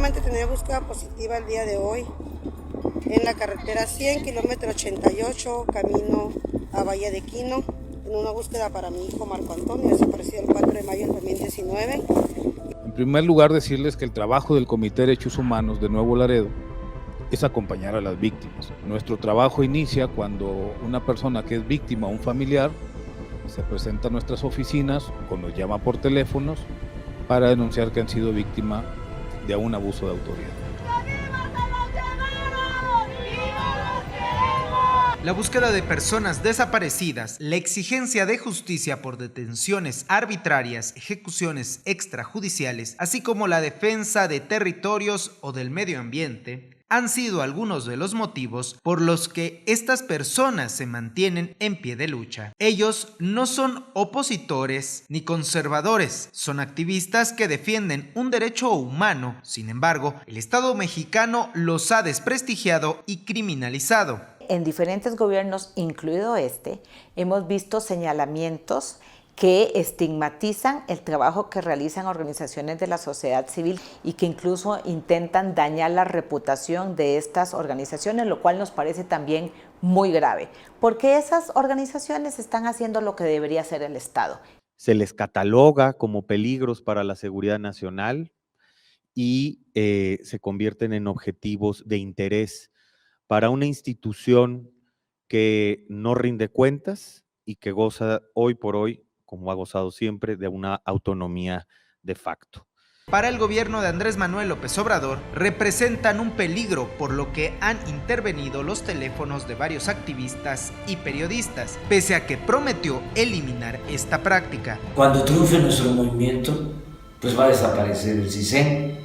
Efectivamente tenía búsqueda positiva el día de hoy en la carretera 100, kilómetro 88, camino a Bahía de Quino, en una búsqueda para mi hijo Marco Antonio, desaparecido el 4 de mayo del 2019. En primer lugar, decirles que el trabajo del Comité de Derechos Humanos de Nuevo Laredo es acompañar a las víctimas. Nuestro trabajo inicia cuando una persona que es víctima o un familiar se presenta a nuestras oficinas o nos llama por teléfonos para denunciar que han sido víctima de un abuso de autoridad. La búsqueda de personas desaparecidas, la exigencia de justicia por detenciones arbitrarias, ejecuciones extrajudiciales, así como la defensa de territorios o del medio ambiente, han sido algunos de los motivos por los que estas personas se mantienen en pie de lucha. Ellos no son opositores ni conservadores, son activistas que defienden un derecho humano. Sin embargo, el Estado mexicano los ha desprestigiado y criminalizado. En diferentes gobiernos, incluido este, hemos visto señalamientos que estigmatizan el trabajo que realizan organizaciones de la sociedad civil y que incluso intentan dañar la reputación de estas organizaciones, lo cual nos parece también muy grave, porque esas organizaciones están haciendo lo que debería hacer el Estado. Se les cataloga como peligros para la seguridad nacional y se convierten en objetivos de interés para una institución que no rinde cuentas y que goza hoy por hoy, como ha gozado siempre, de una autonomía de facto. Para el gobierno de Andrés Manuel López Obrador, representan un peligro, por lo que han intervenido los teléfonos de varios activistas y periodistas, pese a que prometió eliminar esta práctica. Cuando triunfe nuestro movimiento, pues va a desaparecer el CISEN,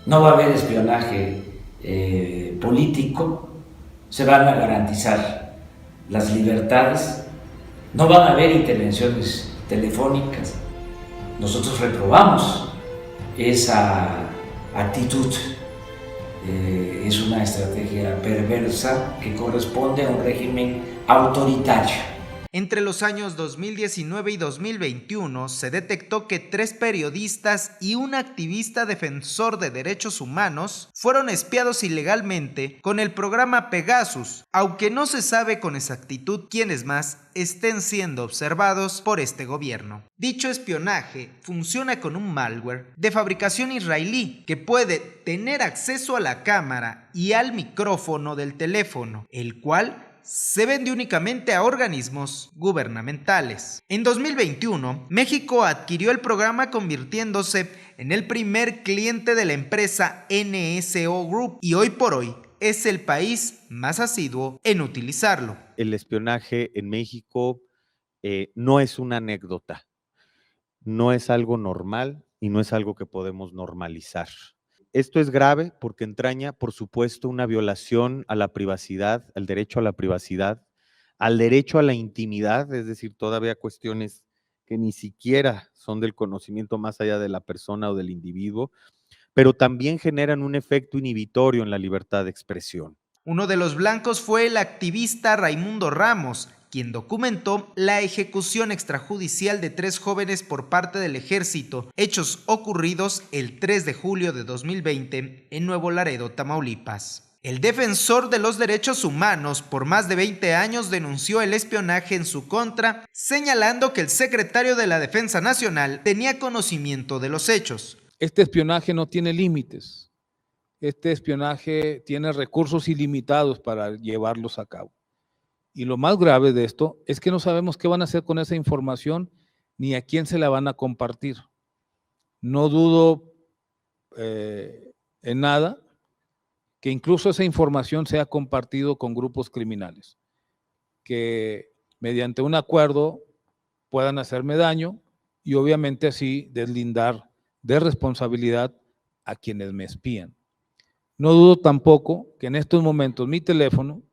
no va a haber espionaje político, se van a garantizar las libertades, no van a haber intervenciones telefónicas. Nosotros reprobamos esa actitud, es una estrategia perversa que corresponde a un régimen autoritario. Entre los años 2019 y 2021 se detectó que 3 periodistas y un activista defensor de derechos humanos fueron espiados ilegalmente con el programa Pegasus, aunque no se sabe con exactitud quiénes más estén siendo observados por este gobierno. Dicho espionaje funciona con un malware de fabricación israelí que puede tener acceso a la cámara y al micrófono del teléfono, el cual se vende únicamente a organismos gubernamentales. En 2021, México adquirió el programa convirtiéndose en el primer cliente de la empresa NSO Group y hoy por hoy es el país más asiduo en utilizarlo. El espionaje en México no es una anécdota, no es algo normal y no es algo que podemos normalizar. Esto es grave porque entraña, por supuesto, una violación a la privacidad, al derecho a la privacidad, al derecho a la intimidad, es decir, todavía cuestiones que ni siquiera son del conocimiento más allá de la persona o del individuo, pero también generan un efecto inhibitorio en la libertad de expresión. Uno de los blancos fue el activista Raimundo Ramos, quien documentó la ejecución extrajudicial de 3 jóvenes por parte del ejército, hechos ocurridos el 3 de julio de 2020 en Nuevo Laredo, Tamaulipas. El defensor de los derechos humanos por más de 20 años denunció el espionaje en su contra, señalando que el secretario de la Defensa Nacional tenía conocimiento de los hechos. Este espionaje no tiene límites. Este espionaje tiene recursos ilimitados para llevarlos a cabo. Y lo más grave de esto es que no sabemos qué van a hacer con esa información ni a quién se la van a compartir. No dudo en nada que incluso esa información sea compartido con grupos criminales, que mediante un acuerdo puedan hacerme daño y obviamente así deslindar de responsabilidad a quienes me espían. No dudo tampoco que en estos momentos mi teléfono,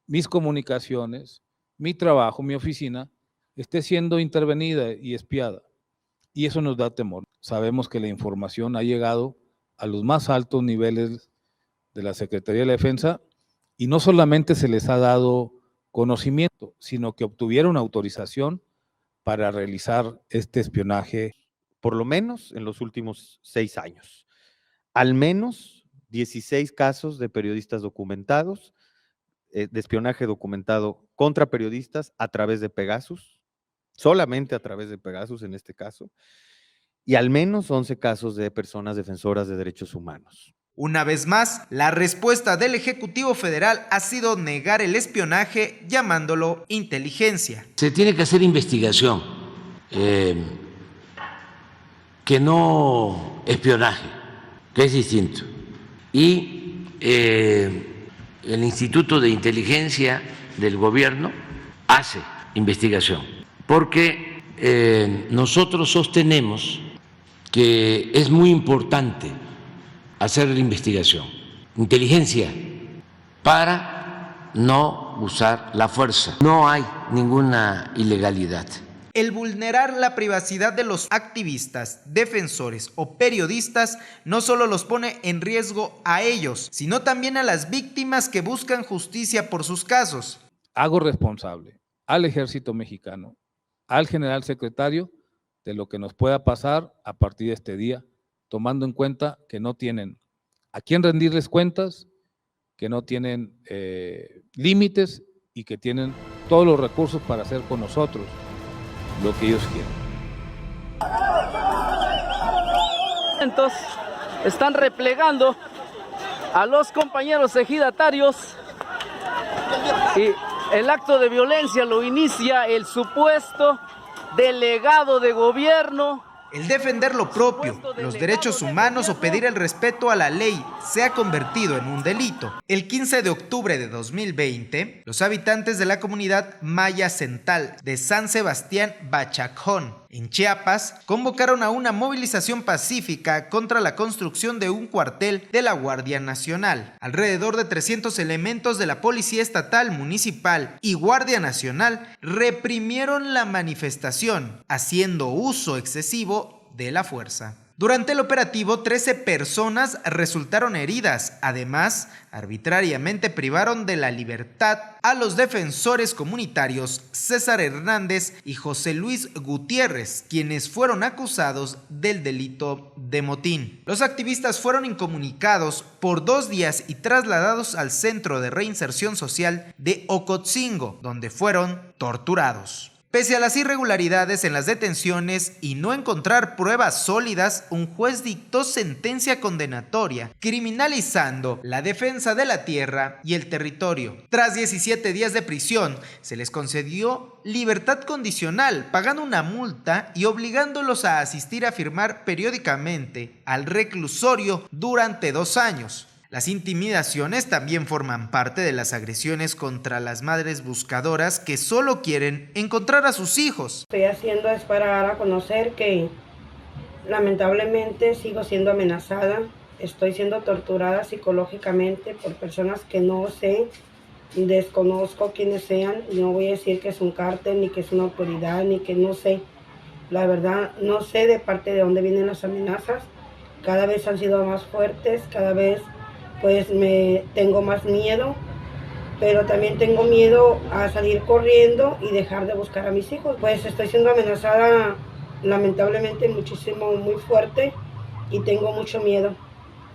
mis comunicaciones, mi trabajo, mi oficina, esté siendo intervenida y espiada. Y eso nos da temor. Sabemos que la información ha llegado a los más altos niveles de la Secretaría de la Defensa y no solamente se les ha dado conocimiento, sino que obtuvieron autorización para realizar este espionaje. Por lo menos en los últimos 6 años. al menos 16 casos de periodistas documentados, de espionaje documentado contra periodistas a través de Pegasus, solamente a través de Pegasus en este caso, y al menos 11 casos de personas defensoras de derechos humanos. Una vez más, la respuesta del Ejecutivo Federal ha sido negar el espionaje, llamándolo inteligencia. Se tiene que hacer investigación, que no espionaje, que es distinto. Y el Instituto de Inteligencia del Gobierno hace investigación, porque nosotros sostenemos que es muy importante hacer la investigación, inteligencia, para no usar la fuerza. No hay ninguna ilegalidad. El vulnerar la privacidad de los activistas, defensores o periodistas no solo los pone en riesgo a ellos, sino también a las víctimas que buscan justicia por sus casos. Hago responsable al Ejército Mexicano, al general secretario, de lo que nos pueda pasar a partir de este día, tomando en cuenta que no tienen a quién rendirles cuentas, que no tienen límites y que tienen todos los recursos para hacer con nosotros lo que ellos quieren. Entonces, están replegando a los compañeros ejidatarios y el acto de violencia lo inicia el supuesto delegado de gobierno. El defender lo propio, los derechos humanos o pedir el respeto a la ley se ha convertido en un delito. El 15 de octubre de 2020, los habitantes de la comunidad maya central de San Sebastián Bachacón, en Chiapas, convocaron a una movilización pacífica contra la construcción de un cuartel de la Guardia Nacional. Alrededor de 300 elementos de la Policía Estatal, Municipal y Guardia Nacional reprimieron la manifestación, haciendo uso excesivo de la fuerza. Durante el operativo, 13 personas resultaron heridas. Además, arbitrariamente privaron de la libertad a los defensores comunitarios César Hernández y José Luis Gutiérrez, quienes fueron acusados del delito de motín. Los activistas fueron incomunicados por 2 días y trasladados al Centro de Reinserción Social de Ocotzingo, donde fueron torturados. Pese a las irregularidades en las detenciones y no encontrar pruebas sólidas, un juez dictó sentencia condenatoria, criminalizando la defensa de la tierra y el territorio. Tras 17 días de prisión, se les concedió libertad condicional, pagando una multa y obligándolos a asistir a firmar periódicamente al reclusorio durante 2 años. Las intimidaciones también forman parte de las agresiones contra las madres buscadoras que solo quieren encontrar a sus hijos. Estoy haciendo es para dar a conocer que lamentablemente sigo siendo amenazada, estoy siendo torturada psicológicamente por personas que no sé, desconozco quiénes sean, no voy a decir que es un cártel, ni que es una autoridad, ni que no sé. La verdad, no sé de parte de dónde vienen las amenazas, cada vez han sido más fuertes, cada vez pues tengo más miedo, pero también tengo miedo a salir corriendo y dejar de buscar a mis hijos. Pues estoy siendo amenazada lamentablemente muchísimo, muy fuerte, y tengo mucho miedo.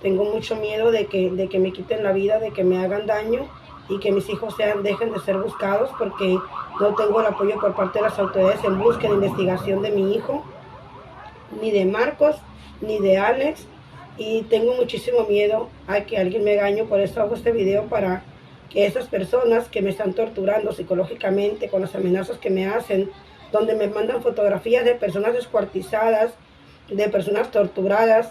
Tengo mucho miedo de que me quiten la vida, de que me hagan daño y que mis hijos dejen de ser buscados, porque no tengo el apoyo por parte de las autoridades en búsqueda de investigación de mi hijo, ni de Marcos, ni de Alex. Y tengo muchísimo miedo a que alguien me engañe. Por eso hago este video, para que esas personas que me están torturando psicológicamente con las amenazas que me hacen, donde me mandan fotografías de personas descuartizadas, de personas torturadas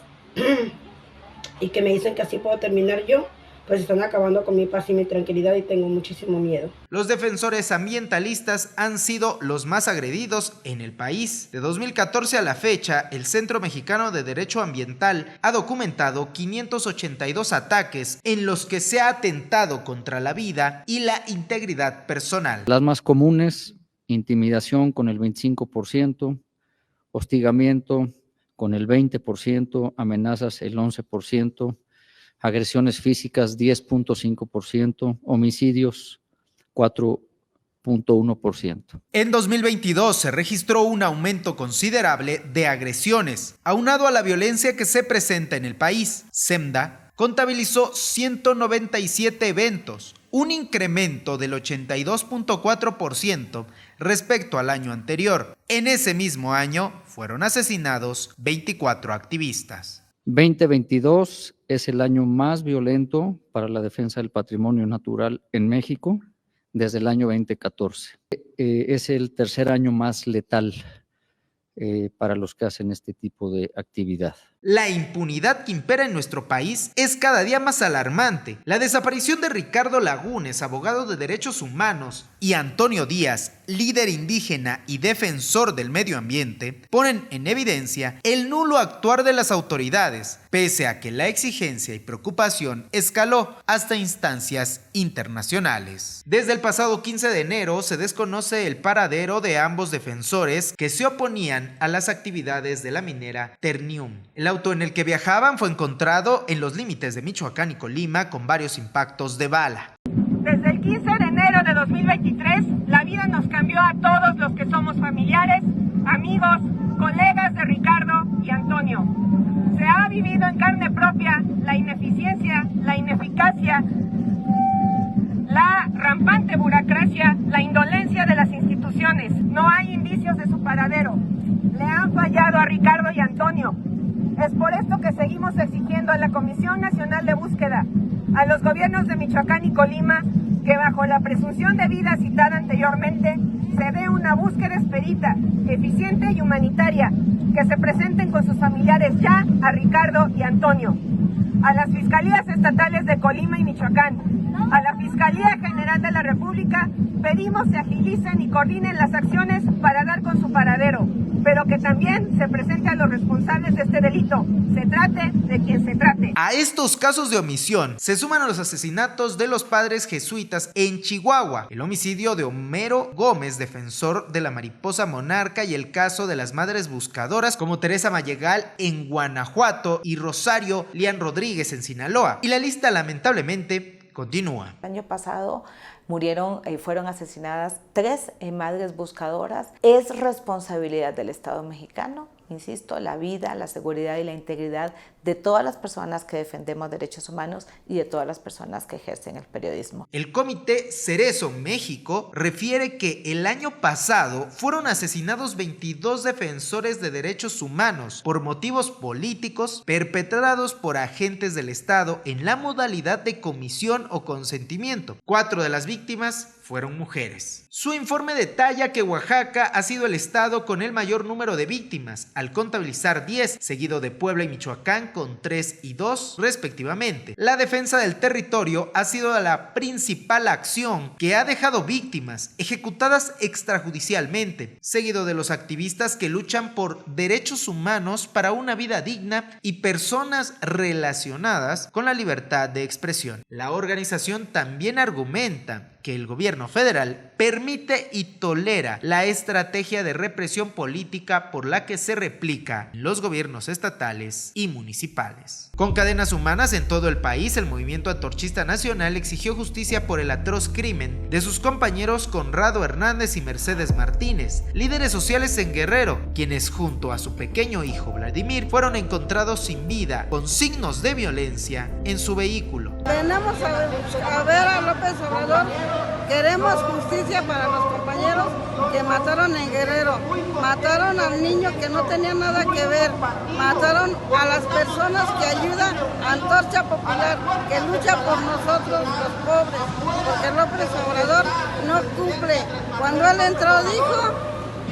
y que me dicen que así puedo terminar yo, pues están acabando con mi paz y mi tranquilidad, y tengo muchísimo miedo. Los defensores ambientalistas han sido los más agredidos en el país. De 2014 a la fecha, el Centro Mexicano de Derecho Ambiental ha documentado 582 ataques en los que se ha atentado contra la vida y la integridad personal. Las más comunes: intimidación con el 25%, hostigamiento con el 20%, amenazas el 11%, agresiones físicas 10.5%, homicidios 4 0.1%. En 2022 se registró un aumento considerable de agresiones, aunado a la violencia que se presenta en el país. SEMDA contabilizó 197 eventos, un incremento del 82.4% respecto al año anterior. En ese mismo año fueron asesinados 24 activistas. 2022 es el año más violento para la defensa del patrimonio natural en México desde el año 2014. Es el tercer año más letal para los que hacen este tipo de actividad. La impunidad que impera en nuestro país es cada día más alarmante. La desaparición de Ricardo Lagunes, abogado de derechos humanos, y Antonio Díaz, líder indígena y defensor del medio ambiente, ponen en evidencia el nulo actuar de las autoridades, pese a que la exigencia y preocupación escaló hasta instancias internacionales. Desde el pasado 15 de enero se desconoce el paradero de ambos defensores que se oponían a las actividades de la minera Ternium. El auto en el que viajaban fue encontrado en los límites de Michoacán y Colima con varios impactos de bala. Desde el 15 de enero de 2023, la vida nos cambió a todos los que somos familiares, amigos, colegas de Ricardo y Antonio. Se ha vivido en carne propia la ineficiencia, la ineficacia, la rampante burocracia, la indolencia de las instituciones. No hay indicios de su paradero. Le han fallado a Ricardo y Antonio. Es por esto que seguimos exigiendo a la Comisión Nacional de Búsqueda, a los gobiernos de Michoacán y Colima, que bajo la presunción de vida citada anteriormente, se dé una búsqueda expedita, eficiente y humanitaria, que se presenten con sus familiares ya a Ricardo y Antonio. A las Fiscalías Estatales de Colima y Michoacán, a la Fiscalía General de la República, pedimos se agilicen y coordinen las acciones para dar con su paradero, pero que también se presente a los responsables de este delito, se trate de quien se trate. A estos casos de omisión se suman a los asesinatos de los padres jesuitas en Chihuahua, el homicidio de Homero Gómez, defensor de la mariposa monarca, y el caso de las madres buscadoras como Teresa Mallegal en Guanajuato y Rosario Lian Rodríguez en Sinaloa. Y la lista lamentablemente continúa. El año pasado fueron asesinadas 3 madres buscadoras. Es responsabilidad del Estado mexicano, insisto, la vida, la seguridad y la integridad de todas las personas que defendemos derechos humanos y de todas las personas que ejercen el periodismo. El Comité Cerezo México refiere que el año pasado fueron asesinados 22 defensores de derechos humanos por motivos políticos perpetrados por agentes del Estado en la modalidad de comisión o consentimiento. 4 de las víctimas fueron mujeres. Su informe detalla que Oaxaca ha sido el estado con el mayor número de víctimas, al contabilizar 10, seguido de Puebla y Michoacán con 3 y 2 respectivamente. La defensa del territorio ha sido la principal acción que ha dejado víctimas ejecutadas extrajudicialmente, seguido de los activistas que luchan por derechos humanos para una vida digna y personas relacionadas con la libertad de expresión. La organización también argumenta que el gobierno federal permite y tolera la estrategia de represión política por la que se replica en los gobiernos estatales y municipales. Con cadenas humanas en todo el país, el movimiento antorchista nacional exigió justicia por el atroz crimen de sus compañeros Conrado Hernández y Mercedes Martínez, líderes sociales en Guerrero, quienes junto a su pequeño hijo Vladimir fueron encontrados sin vida con signos de violencia en su vehículo. Venimos a ver a López Obrador. Queremos justicia para los compañeros que mataron en Guerrero. Mataron al niño que no tenía nada que ver. Mataron a las personas que ayudan a Antorcha Popular, que lucha por nosotros los pobres. Porque López Obrador no cumple. Cuando él entró dijo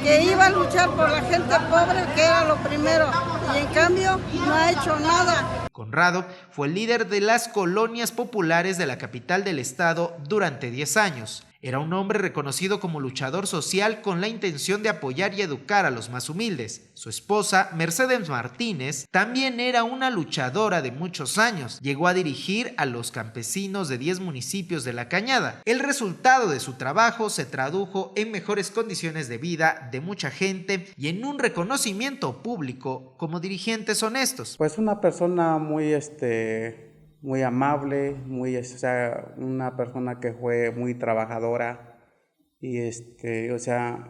que iba a luchar por la gente pobre, que era lo primero. Y en cambio no ha hecho nada. Conrado fue el líder de las colonias populares de la capital del estado durante 10 años. Era un hombre reconocido como luchador social con la intención de apoyar y educar a los más humildes. Su esposa, Mercedes Martínez, también era una luchadora de muchos años. Llegó a dirigir a los campesinos de 10 municipios de La Cañada. El resultado de su trabajo se tradujo en mejores condiciones de vida de mucha gente y en un reconocimiento público como dirigentes honestos. Pues una persona muy amable, una persona que fue muy trabajadora y o sea,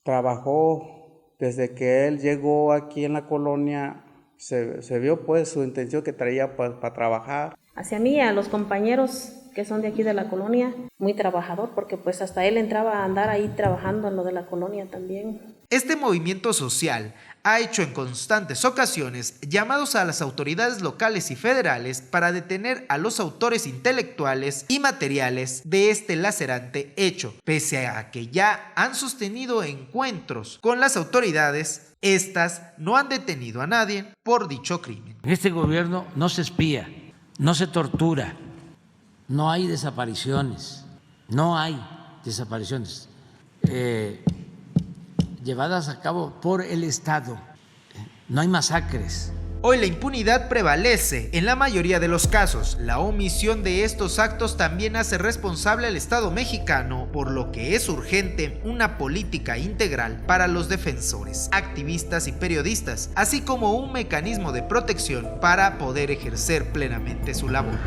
trabajó desde que él llegó aquí en la colonia, se vio pues su intención que traía para trabajar. Hacia mí, a los compañeros que son de aquí de la colonia, muy trabajador, porque pues hasta él entraba a andar ahí trabajando en lo de la colonia también. Este movimiento social ha hecho en constantes ocasiones llamados a las autoridades locales y federales para detener a los autores intelectuales y materiales de este lacerante hecho. Pese a que ya han sostenido encuentros con las autoridades, estas no han detenido a nadie por dicho crimen. Este gobierno no se espía, no se tortura, no hay desapariciones, llevadas a cabo por el Estado, no hay masacres. Hoy la impunidad prevalece en la mayoría de los casos. La omisión de estos actos también hace responsable al Estado mexicano, por lo que es urgente una política integral para los defensores, activistas y periodistas, así como un mecanismo de protección para poder ejercer plenamente su labor.